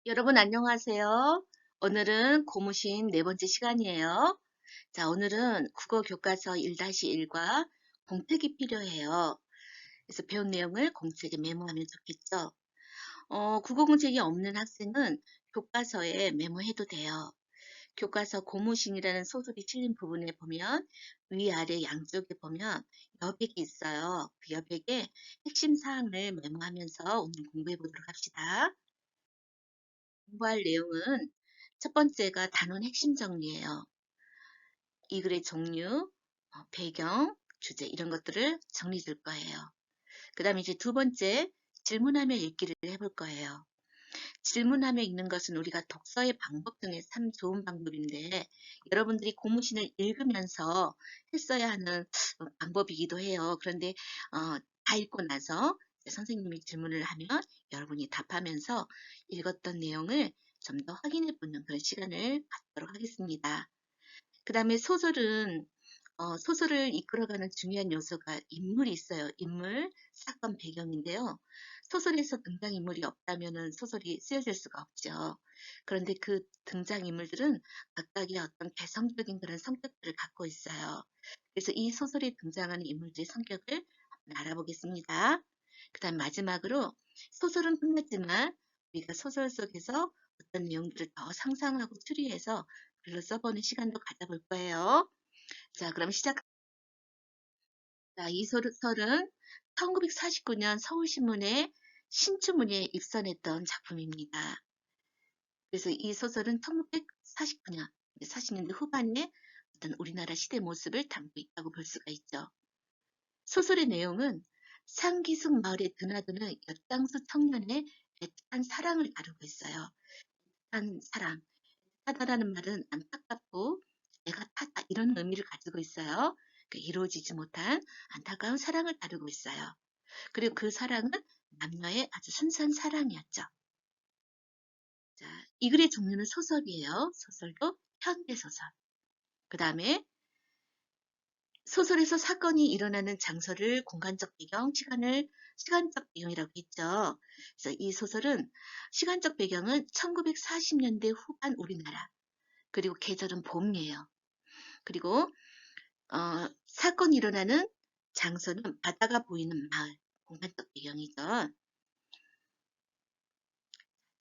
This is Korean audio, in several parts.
여러분 안녕하세요. 오늘은 고무신 네 번째 시간이에요. 자, 오늘은 국어 교과서 1-1과 공책이 필요해요. 그래서 배운 내용을 공책에 메모하면 좋겠죠. 국어 공책이 없는 학생은 교과서에 메모해도 돼요. 교과서 고무신이라는 소설이 실린 부분에 보면 위아래 양쪽에 보면 여백이 있어요. 그 여백에 핵심 사항을 메모하면서 오늘 공부해 보도록 합시다. 공부할 내용은 첫 번째가 단원 핵심 정리예요. 이 글의 종류, 배경, 주제 이런 것들을 정리 줄 거예요. 그 다음에 이제 두 번째 질문하며 읽기를 해볼 거예요. 질문하며 읽는 것은 우리가 독서의 방법 중에 참 좋은 방법인데 여러분들이 고무신을 읽으면서 했어야 하는 방법이기도 해요. 그런데 다 읽고 나서 선생님이 질문을 하면 여러분이 답하면서 읽었던 내용을 좀 더 확인해 보는 그런 시간을 갖도록 하겠습니다. 그 다음에 소설을 이끌어가는 중요한 요소가 인물이 있어요. 인물, 사건, 배경인데요. 소설에서 등장인물이 없다면 소설이 쓰여질 수가 없죠. 그런데 그 등장인물들은 각각의 어떤 개성적인 그런 성격들을 갖고 있어요. 그래서 이 소설에 등장하는 인물들의 성격을 한번 알아보겠습니다. 그 다음 마지막으로 소설은 끝났지만 우리가 소설 속에서 어떤 내용들을 더 상상하고 추리해서 글로 써보는 시간도 가져볼 거예요. 자, 그럼 시작. 자, 이 소설은 1949년 서울신문에 신춘문예에 입선했던 작품입니다. 그래서 이 소설은 1949년, 40년대 후반에 어떤 우리나라 시대 모습을 담고 있다고 볼 수가 있죠. 소설의 내용은 상기숙 마을에 드나드는 엿장수 청년의 애틋한 사랑을 다루고 있어요. 애틋한 사랑, 하다라는 말은 안타깝고 애가 타다 이런 의미를 가지고 있어요. 이루어지지 못한 안타까운 사랑을 다루고 있어요. 그리고 그 사랑은 남녀의 아주 순수한 사랑이었죠. 자, 이 글의 종류는 소설이에요. 소설도 현대소설. 그 다음에 소설에서 사건이 일어나는 장소를 공간적 배경, 시간적 배경이라고 했죠. 그래서 이 소설은 시간적 배경은 1940년대 후반 우리나라. 그리고 계절은 봄이에요. 그리고 사건이 일어나는 장소는 바다가 보이는 마을, 공간적 배경이죠.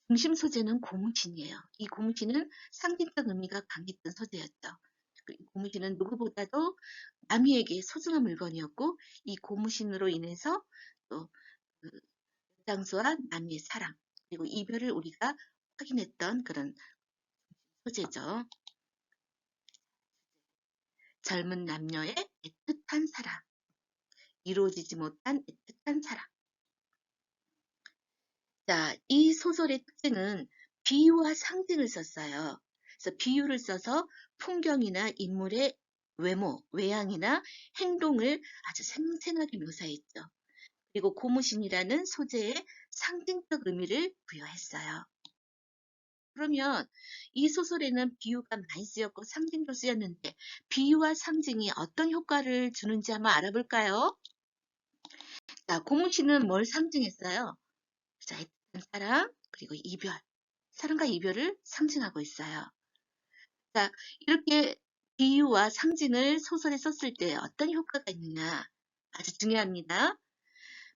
중심 소재는 고무신이에요. 이 고무신은 상징적 의미가 강했던 소재였죠. 이 고무신은 누구보다도 남이에게 소중한 물건이었고 이 고무신으로 인해서 또 그 장수와 남이의 사랑 그리고 이별을 우리가 확인했던 그런 소재죠. 젊은 남녀의 애틋한 사랑, 이루어지지 못한 애틋한 사랑. 자, 이 소설의 특징은 비유와 상징을 썼어요. 그래서 비유를 써서 풍경이나 인물의 외모, 외양이나 행동을 아주 생생하게 묘사했죠. 그리고 고무신이라는 소재에 상징적 의미를 부여했어요. 그러면 이 소설에는 비유가 많이 쓰였고 상징도 쓰였는데 비유와 상징이 어떤 효과를 주는지 한번 알아볼까요? 자, 고무신은 뭘 상징했어요? 자, 애틋한 사랑, 그리고 이별. 사랑과 이별을 상징하고 있어요. 자, 이렇게 비유와 상징을 소설에 썼을 때 어떤 효과가 있느냐? 아주 중요합니다.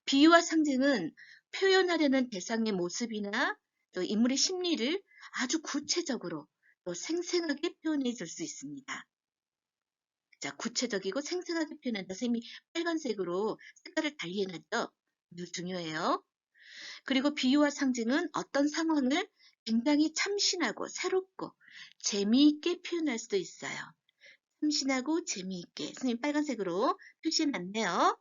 비유와 상징은 표현하려는 대상의 모습이나 또 인물의 심리를 아주 구체적으로 또 생생하게 표현해 줄 수 있습니다. 자, 구체적이고 생생하게 표현한다. 선생님이 빨간색으로 색깔을 달리 해놨죠? 아주 중요해요. 그리고 비유와 상징은 어떤 상황을 굉장히 참신하고 새롭고 재미있게 표현할 수도 있어요. 참신하고 재미있게. 선생님 빨간색으로 표시해놨네요.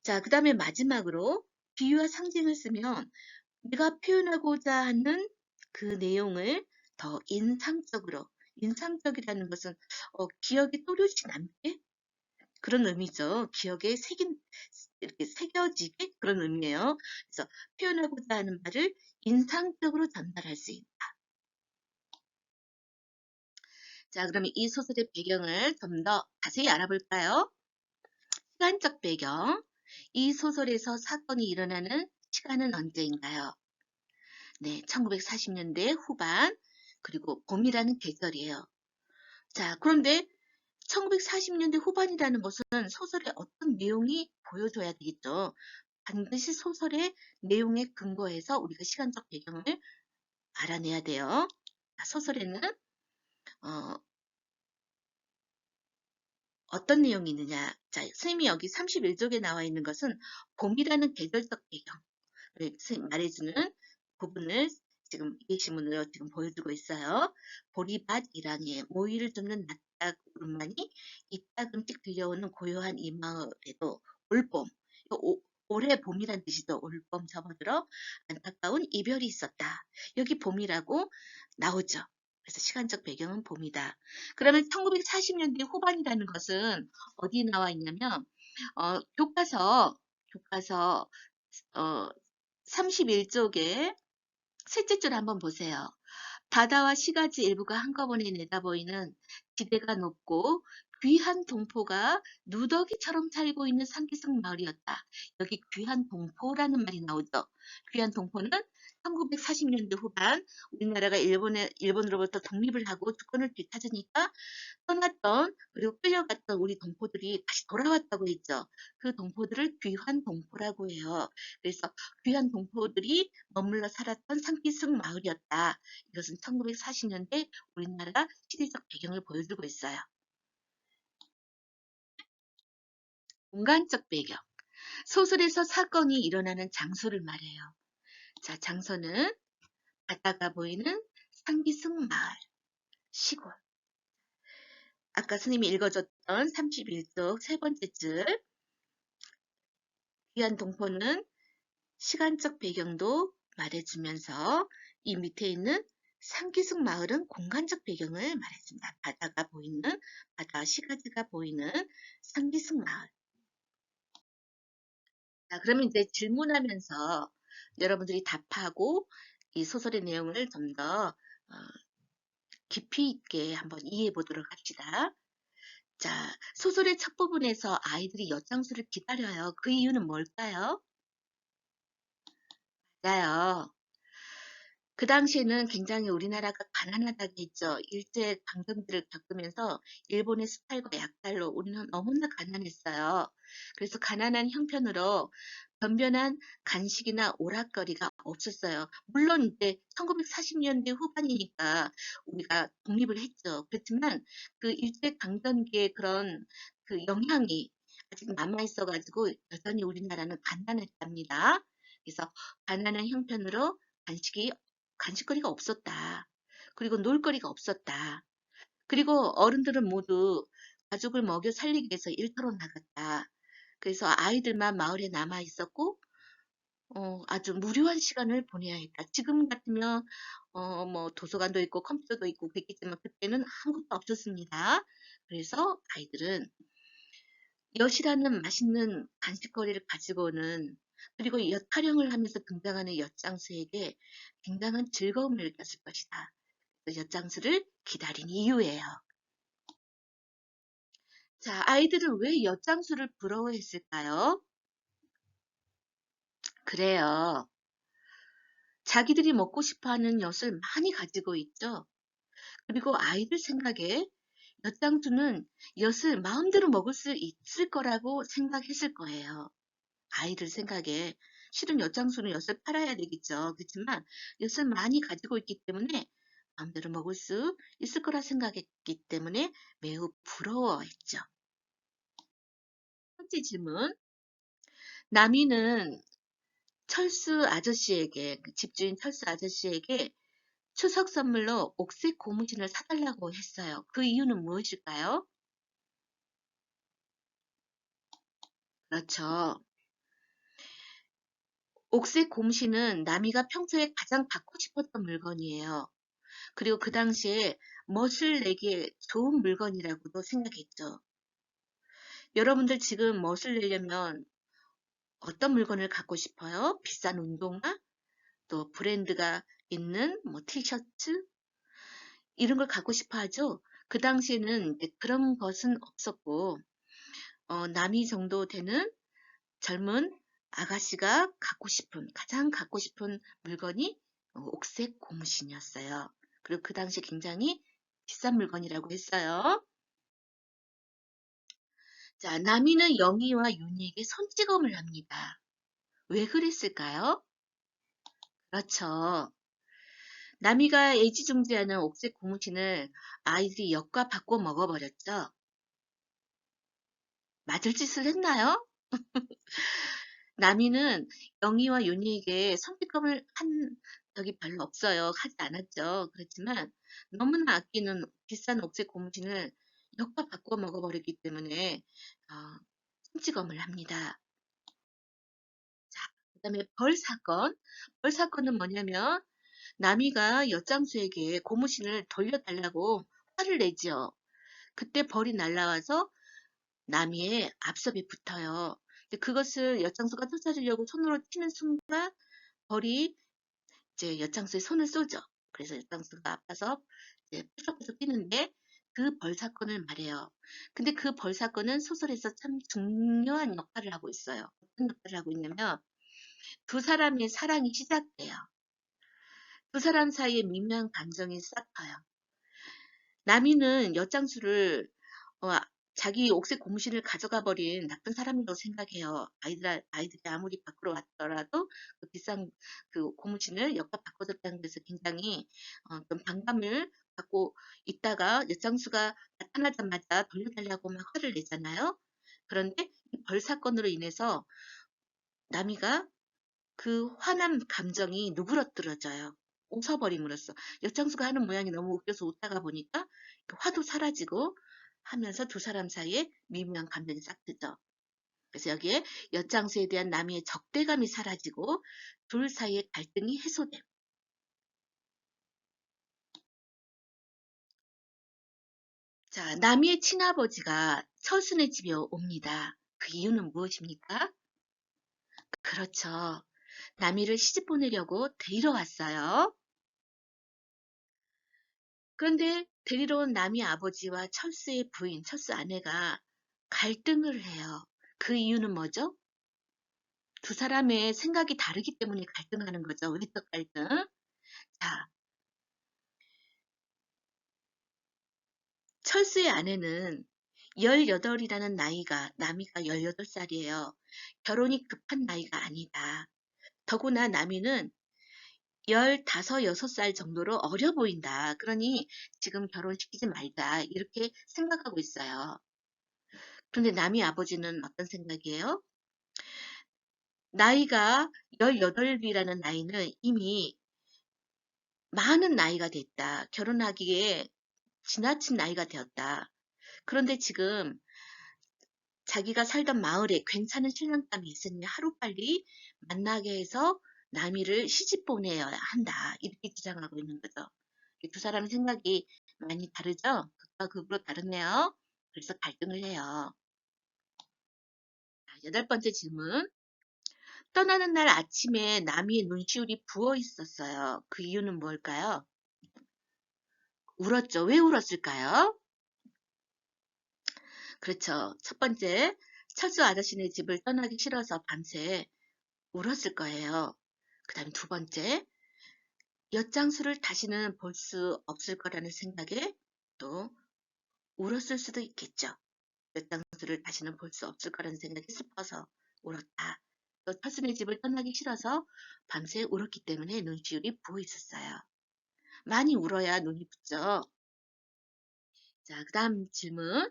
자, 그 다음에 마지막으로 비유와 상징을 쓰면 내가 표현하고자 하는 그 내용을 더 인상적이라는 것은 기억에 또렷이 남게 그런 의미죠. 기억에 이렇게 새겨지게 그런 의미예요. 그래서 표현하고자 하는 말을 인상적으로 전달할 수 있다. 자, 그러면 이 소설의 배경을 좀 더 자세히 알아볼까요? 시간적 배경. 이 소설에서 사건이 일어나는 시간은 언제인가요? 네, 1940년대 후반, 그리고 봄이라는 계절이에요. 자, 그런데 1940년대 후반이라는 것은 소설의 어떤 내용이 보여줘야 되겠죠. 반드시 소설의 내용에 근거해서 우리가 시간적 배경을 알아내야 돼요. 소설에는 어떤 내용이 있느냐. 자, 선생님이 여기 31쪽에 나와 있는 것은 봄이라는 계절적 배경을 말해주는 부분을 지금 예시문으로 지금 보여주고 있어요. 보리밭이라니 모이를 줍는 낯딱 구름만이 이따금씩 들려오는 고요한 이 마을에도 올봄, 올해 봄이란 뜻이죠. 올봄 접어들어 안타까운 이별이 있었다. 여기 봄이라고 나오죠. 그래서 시간적 배경은 봄이다. 그러면 1940년대 후반이라는 것은 어디에 나와 있냐면 교과서 31쪽에 셋째 줄 한번 보세요. 바다와 시가지 일부가 한꺼번에 내다보이는 지대가 높고 귀한 동포가 누더기처럼 살고 있는 산기슭 마을이었다. 여기 귀한 동포라는 말이 나오죠. 귀한 동포는 1940년대 후반 우리나라가 일본으로부터 독립을 하고 주권을 되찾으니까 떠났던 그리고 끌려갔던 우리 동포들이 다시 돌아왔다고 했죠. 그 동포들을 귀한 동포라고 해요. 그래서 귀한 동포들이 머물러 살았던 산기슭 마을이었다. 이것은 1940년대 우리나라 시대적 배경을 보여주고 있어요. 공간적 배경. 소설에서 사건이 일어나는 장소를 말해요. 자, 장소는 바다가 보이는 산기슭 마을, 시골. 아까 스님이 읽어줬던 31쪽 세 번째 줄. 귀한 동포는 시간적 배경도 말해주면서 이 밑에 있는 산기슭 마을은 공간적 배경을 말해줍니다. 바다가 보이는, 바다 시가지가 보이는 산기슭 마을. 자, 그러면 이제 질문하면서 여러분들이 답하고 이 소설의 내용을 좀 더 깊이 있게 한번 이해해 보도록 합시다. 자, 소설의 첫 부분에서 아이들이 엿장수를 기다려요. 그 이유는 뭘까요? 맞아요. 그 당시에는 굉장히 우리나라가 가난하다고 했죠. 일제 강점기를 겪으면서 일본의 수탈과 약탈로 우리는 너무나 가난했어요. 그래서 가난한 형편으로 변변한 간식이나 오락거리가 없었어요. 물론 이제 1940년대 후반이니까 우리가 독립을 했죠. 그렇지만 그 일제 강점기의 그런 그 영향이 아직 남아있어가지고 여전히 우리나라는 가난했답니다. 그래서 가난한 형편으로 간식거리가 없었다. 그리고 놀거리가 없었다. 그리고 어른들은 모두 가족을 먹여 살리기 위해서 일터로 나갔다. 그래서 아이들만 마을에 남아 있었고 아주 무료한 시간을 보내야 했다. 지금 같으면 뭐 도서관도 있고 컴퓨터도 있고 그랬겠지만 그때는 아무것도 없었습니다. 그래서 아이들은 엿이라는 맛있는 간식거리를 가지고는 그리고 엿 타령을 하면서 등장하는 엿장수에게 굉장한 즐거움을 느꼈을 것이다. 엿장수를 기다린 이유예요. 자, 아이들은 왜 엿장수를 부러워했을까요? 그래요. 자기들이 먹고 싶어하는 엿을 많이 가지고 있죠. 그리고 아이들 생각에 엿장수는 엿을 마음대로 먹을 수 있을 거라고 생각했을 거예요. 아이들 생각에 실은 엿장수는 엿을 팔아야 되겠죠. 그렇지만 엿을 많이 가지고 있기 때문에 마음대로 먹을 수 있을 거라 생각했기 때문에 매우 부러워했죠. 첫째 질문. 나미는 철수 아저씨에게, 그 집주인 철수 아저씨에게 추석 선물로 옥색 고무신을 사달라고 했어요. 그 이유는 무엇일까요? 그렇죠. 옥색 고무신은 나미가 평소에 가장 갖고 싶었던 물건이에요. 그리고 그 당시에 멋을 내기에 좋은 물건이라고도 생각했죠. 여러분들 지금 멋을 내려면 어떤 물건을 갖고 싶어요? 비싼 운동화? 또 브랜드가 있는 뭐 티셔츠? 이런 걸 갖고 싶어 하죠. 그 당시에는 그런 것은 없었고 남이 정도 되는 젊은 아가씨가 가장 갖고 싶은 물건이 옥색 고무신이었어요. 그리고 그 당시 굉장히 비싼 물건이라고 했어요. 자, 남이는 영희와 윤희에게 손찌검을 합니다. 왜 그랬을까요? 그렇죠. 남이가 애지중지하는 옥색 고무신을 아이들이 엿과 바꿔 먹어버렸죠. 맞을 짓을 했나요? 남이는 영희와 윤희에게 손찌검을 한 적이 별로 없어요. 하지 않았죠. 그렇지만 너무나 아끼는 비싼 옥색 고무신을 엿과 바꿔 먹어버렸기 때문에 어, 손찌검을 합니다. 자, 그다음에 벌 사건. 벌 사건은 뭐냐면 남이가 엿장수에게 고무신을 돌려달라고 화를 내지요. 그때 벌이 날라와서 남이의 앞섭에 붙어요. 그것을 엿장수가 쫓아주려고 손으로 치는 순간 벌이 이제 엿장수의 손을 쏘죠. 그래서 엿장수가 아파서 이제 푸석푸석 뛰는데 그 벌 사건을 말해요. 근데 그 벌 사건은 소설에서 참 중요한 역할을 하고 있어요. 어떤 역할을 하고 있냐면 두 사람의 사랑이 시작돼요. 두 사람 사이에 미묘한 감정이 싹터요. 남이는 엿장수를 어, 자기 옥색 고무신을 가져가 버린 나쁜 사람이라고 생각해요. 아이들이 아무리 밖으로 왔더라도 그 비싼 그 고무신을 엿과 바꿔줬다는 것에서 굉장히 좀 반감을 갖고 있다가 엿장수가 나타나자마자 돌려달라고 막 화를 내잖아요. 그런데 이 벌 사건으로 인해서 남이가 그 화난 감정이 누그러뜨려져요. 웃어버림으로써. 엿장수가 하는 모양이 너무 웃겨서 웃다가 보니까 그 화도 사라지고 하면서 두 사람 사이에 미묘한 감정이 싹 트죠. 그래서 여기에 엿장수에 대한 남이의 적대감이 사라지고 둘 사이의 갈등이 해소됨. 자, 남이의 친아버지가 철순의 집에 옵니다. 그 이유는 무엇입니까? 그렇죠. 남이를 시집 보내려고 데리러 왔어요. 그런데 데리러 온 남이 아버지와 철수의 부인, 철수 아내가 갈등을 해요. 그 이유는 뭐죠? 두 사람의 생각이 다르기 때문에 갈등하는 거죠. 외적 갈등. 자, 철수의 아내는 18이라는 나이가, 남이가 18살이에요. 결혼이 급한 나이가 아니다. 더구나 남이는 15, 6살 정도로 어려 보인다. 그러니 지금 결혼시키지 말자. 이렇게 생각하고 있어요. 그런데 남이 아버지는 어떤 생각이에요? 나이가 18이라는 나이는 이미 많은 나이가 됐다. 결혼하기에 지나친 나이가 되었다. 그런데 지금 자기가 살던 마을에 괜찮은 신랑감이 있으니 하루빨리 만나게 해서 남이를 시집 보내야 한다. 이렇게 주장하고 있는 거죠. 두 사람 생각이 많이 다르죠? 극과 극으로 다르네요. 그래서 갈등을 해요. 자, 8번째 질문. 떠나는 날 아침에 나미의 눈시울이 부어 있었어요. 그 이유는 뭘까요? 울었죠. 왜 울었을까요? 그렇죠. 첫 번째, 철수 아저씨네 집을 떠나기 싫어서 밤새 울었을 거예요. 그 다음에 두 번째, 엿장수를 다시는 볼 수 없을 거라는 생각에 또 울었을 수도 있겠죠. 엿장수를 다시는 볼 수 없을 거라는 생각이 슬퍼서 울었다. 또 철수네 집을 떠나기 싫어서 밤새 울었기 때문에 눈시울이 부어 있었어요. 많이 울어야 눈이 붓죠. 자, 그 다음 질문.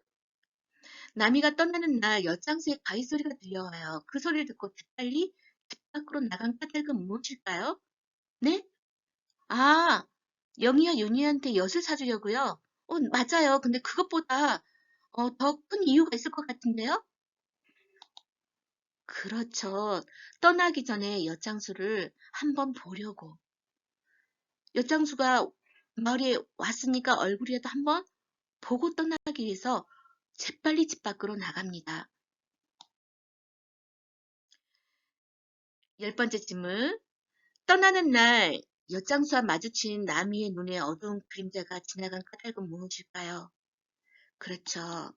나미가 떠나는 날 엿장수의 가위 소리가 들려와요. 그 소리를 듣고 재빨리 집 밖으로 나간 까닭은 무엇일까요? 네? 아, 영희와 윤희한테 엿을 사주려고요? 맞아요. 근데 그것보다 더 큰 이유가 있을 것 같은데요? 그렇죠. 떠나기 전에 엿장수를 한번 보려고. 엿장수가 마을에 왔으니까 얼굴이라도 한번 보고 떠나기 위해서 재빨리 집 밖으로 나갑니다. 10번째 질문. 떠나는 날 엿장수와 마주친 나미의 눈에 어두운 그림자가 지나간 까닭은 무엇일까요? 그렇죠.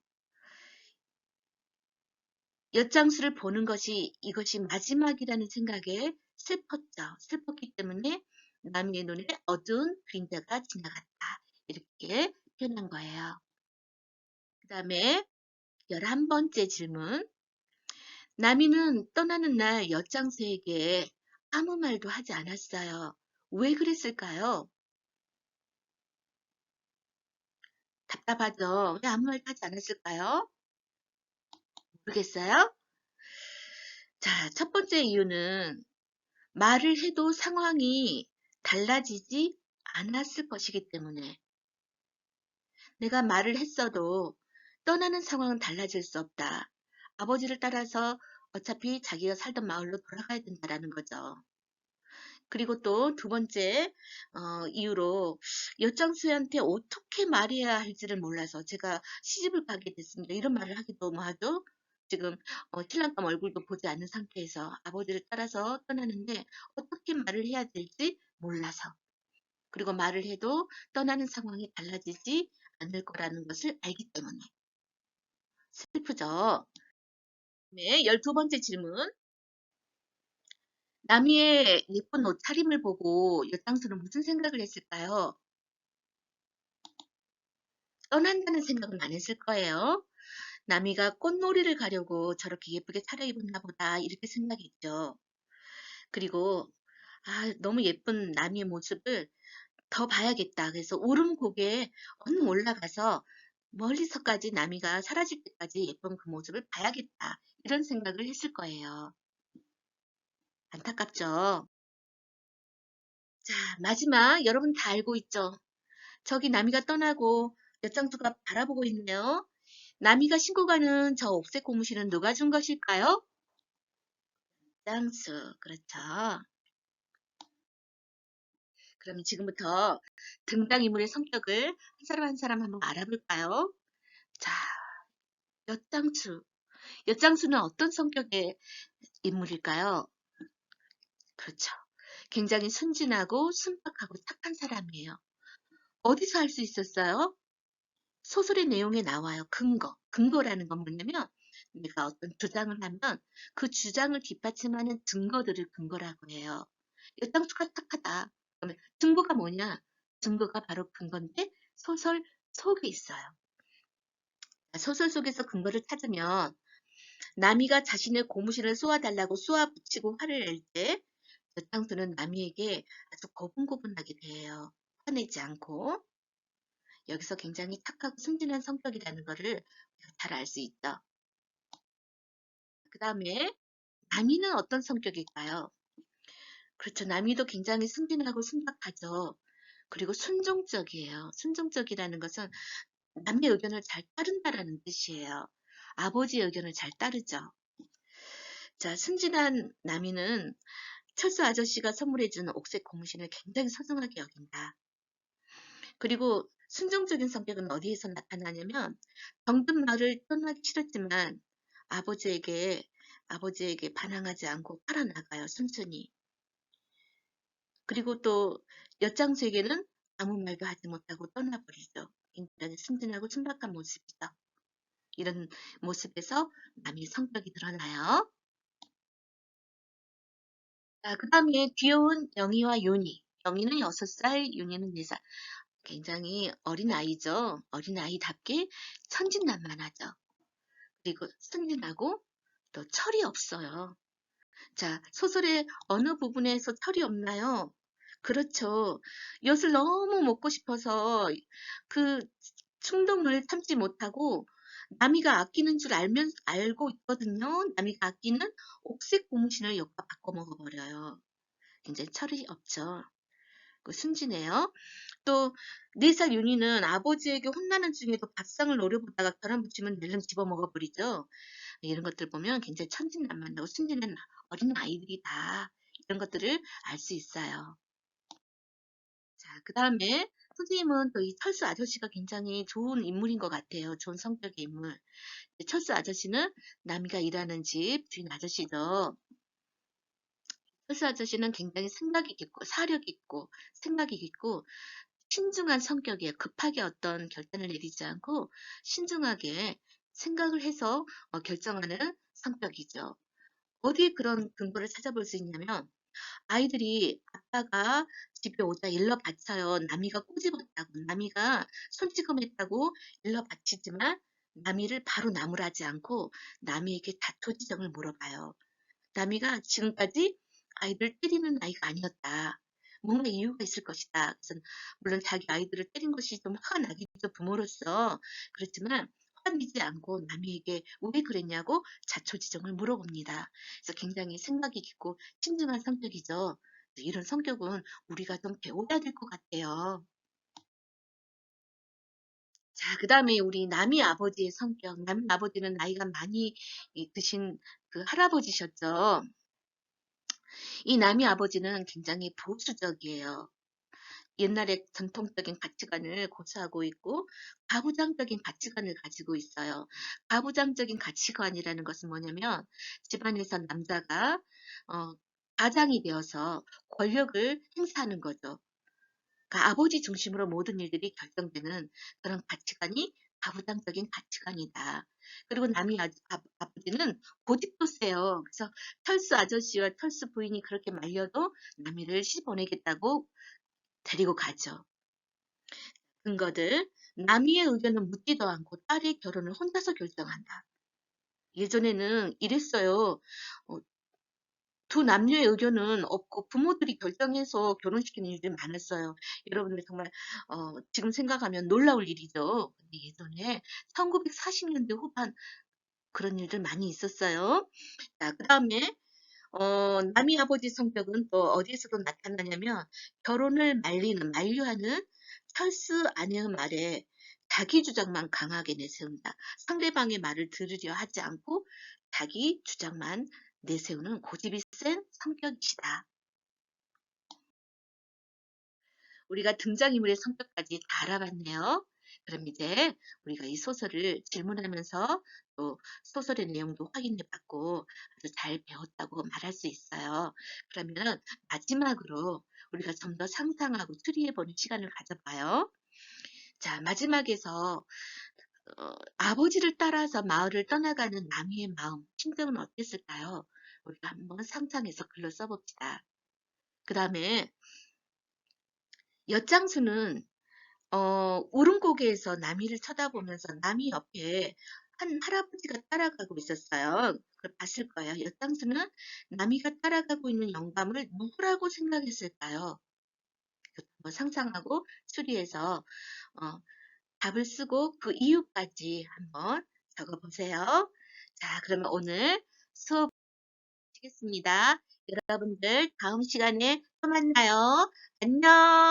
엿장수를 보는 것이 이것이 마지막이라는 생각에 슬펐죠. 슬펐기 때문에 남이의 눈에 어두운 그림자가 지나갔다. 이렇게 표현한 거예요. 그 다음에 11번째 질문. 남이는 떠나는 날 엿장수에게 아무 말도 하지 않았어요. 왜 그랬을까요? 답답하죠? 왜 아무 말도 하지 않았을까요? 모르겠어요? 자, 첫 번째 이유는 말을 해도 상황이 달라지지 않았을 것이기 때문에 내가 말을 했어도 떠나는 상황은 달라질 수 없다. 아버지를 따라서 어차피 자기가 살던 마을로 돌아가야 된다라는 거죠. 그리고 또 두 번째 이유로 엿장수한테 어떻게 말해야 할지를 몰라서 제가 시집을 가게 됐습니다. 이런 말을 하기도 뭐하죠. 지금 신랑감 얼굴도 보지 않는 상태에서 아버지를 따라서 떠나는데 어떻게 말을 해야 될지 몰라서 그리고 말을 해도 떠나는 상황이 달라지지 않을 거라는 것을 알기 때문에 슬프죠. 네, 12번째 질문. 남이의 예쁜 옷차림을 보고 엿장수는 무슨 생각을 했을까요? 떠난다는 생각은 안 했을 거예요. 남이가 꽃놀이를 가려고 저렇게 예쁘게 차려입었나 보다 이렇게 생각했죠. 그리고 너무 예쁜 남이의 모습을 더 봐야겠다. 그래서 오름곡에 얼른 올라가서 멀리서까지 남이가 사라질 때까지 예쁜 그 모습을 봐야겠다. 이런 생각을 했을 거예요. 안타깝죠. 자, 마지막 여러분 다 알고 있죠? 저기 나미가 떠나고 엿장수가 바라보고 있네요. 나미가 신고 가는 저 옥색 고무신은 누가 준 것일까요? 엿장수, 그렇죠. 그러면 지금부터 등장인물의 성격을 한 사람 한 사람 한번 알아볼까요? 자, 엿장수. 엿장수는 어떤 성격의 인물일까요? 그렇죠. 굉장히 순진하고 순박하고 착한 사람이에요. 어디서 할 수 있었어요? 소설의 내용에 나와요. 근거. 근거라는 건 뭐냐면 내가 어떤 주장을 하면 그 주장을 뒷받침하는 증거들을 근거라고 해요. 엿장수가 착하다. 그러면 증거가 뭐냐? 증거가 바로 근거인데 소설 속에 있어요. 소설 속에서 근거를 찾으면 나미가 자신의 고무신을 쏘아달라고 쏘아붙이고 화를 낼 때 엿장수는 나미에게 아주 고분고분하게 대해요. 화내지 않고. 여기서 굉장히 착하고 순진한 성격이라는 것을 잘 알 수 있죠. 그 다음에 나미는 어떤 성격일까요? 그렇죠. 나미도 굉장히 순진하고 순박하죠. 그리고 순종적이에요. 순종적이라는 것은 남의 의견을 잘 따른다라는 뜻이에요. 아버지의 의견을 잘 따르죠. 자, 순진한 나미는 철수 아저씨가 선물해준 옥색 고무신을 굉장히 소중하게 여긴다. 그리고 순종적인 성격은 어디에서 나타나냐면 병든 마을을 떠나기 싫었지만 아버지에게 반항하지 않고 팔아나가요. 순순히. 그리고 또 엿장수에게는 아무 말도 하지 못하고 떠나버리죠. 굉장히 순진하고 순박한 모습이죠. 이런 모습에서 남의 성격이 드러나요. 자, 그 다음에 귀여운 영희와 윤희. 영희는 6살, 윤희는 4살. 굉장히 어린아이죠. 어린아이답게 천진난만하죠. 그리고 순진하고 또 철이 없어요. 자, 소설의 어느 부분에서 철이 없나요? 그렇죠. 엿을 너무 먹고 싶어서 그 충동을 참지 못하고 나미가 아끼는 줄 알고 있거든요. 나미가 아끼는 옥색 고무신을 엿과 바꿔 먹어버려요. 굉장히 철이 없죠. 순진해요. 또 4살 윤희는 아버지에게 혼나는 중에도 밥상을 노려보다가 계란 무침은 낼름 집어먹어버리죠. 이런 것들 보면 굉장히 천진난만하고 순진한 어린 아이들이다. 이런 것들을 알 수 있어요. 자, 그 다음에 선생님은 또 이 철수 아저씨가 굉장히 좋은 인물인 것 같아요. 좋은 성격의 인물. 철수 아저씨는 나미가 일하는 집 주인 아저씨죠. 철수 아저씨는 굉장히 생각이 깊고 사력 있고 생각이 깊고 신중한 성격이에요. 급하게 어떤 결단을 내리지 않고 신중하게 생각을 해서 결정하는 성격이죠. 어디 그런 근거를 찾아볼 수 있냐면 아이들이 아빠가 집에 오자 일러 바쳐요. 남이가 꼬집었다고, 남이가 손찌검했다고 일러 바치지만 남이를 바로 나무라지 않고 남이에게 다투지정을 물어봐요. 남이가 지금까지 아이를 때리는 아이가 아니었다. 뭔가 이유가 있을 것이다. 그래서 물론 자기 아이들을 때린 것이 좀 화가 나겠죠, 부모로서. 그렇지만 화내지 않고 남이에게 왜 그랬냐고 자초지종을 물어봅니다. 그래서 굉장히 생각이 깊고 신중한 성격이죠. 이런 성격은 우리가 좀 배워야 될 것 같아요. 자, 그 다음에 우리 남이 아버지의 성격. 남이 아버지는 나이가 많이 드신 그 할아버지셨죠. 이 남이 아버지는 굉장히 보수적이에요. 옛날의 전통적인 가치관을 고수하고 있고 가부장적인 가치관을 가지고 있어요. 가부장적인 가치관이라는 것은 뭐냐면 집안에서 남자가 어, 가장이 되어서 권력을 행사하는 거죠. 그러니까 아버지 중심으로 모든 일들이 결정되는 그런 가치관이 가부장적인 가치관이다. 그리고 남이 아버지는 고집도 세요. 그래서 철수 아저씨와 철수 부인이 그렇게 말려도 남이를 시집 보내겠다고 데리고 가죠. 근거들, 남이의 의견은 묻지도 않고 딸의 결혼을 혼자서 결정한다. 예전에는 이랬어요. 어, 두 남녀의 의견은 없고 부모들이 결정해서 결혼시키는 일들이 많았어요. 여러분들 정말 지금 생각하면 놀라울 일이죠. 근데 예전에 1940년대 후반 그런 일들 많이 있었어요. 자, 그 다음에 남이 아버지 성격은 또 어디에서도 나타나냐면 결혼을 만류하는 철수 아내의 말에 자기 주장만 강하게 내세운다. 상대방의 말을 들으려 하지 않고 자기 주장만 내세우는 고집이 센 성격이시다. 우리가 등장인물의 성격까지 다 알아봤네요. 그럼 이제 우리가 이 소설을 질문하면서 또 소설의 내용도 확인해봤고 아주 잘 배웠다고 말할 수 있어요. 그러면 마지막으로 우리가 좀 더 상상하고 추리해보는 시간을 가져봐요. 자, 마지막에서 아버지를 따라서 마을을 떠나가는 남이의 마음, 심정은 어땠을까요? 우리가 한번 상상해서 글로 써봅시다. 그 다음에 엿장수는 울음고개에서 남이를 쳐다보면서 남이 옆에 한 할아버지가 따라가고 있었어요. 그걸 봤을 거예요. 엿장수는 남이가 따라가고 있는 영감을 누구라고 생각했을까요? 한번 상상하고 추리해서 어, 답을 쓰고 그 이유까지 한번 적어보세요. 자, 그러면 오늘 수업 마치겠습니다. 여러분들 다음 시간에 또 만나요. 안녕.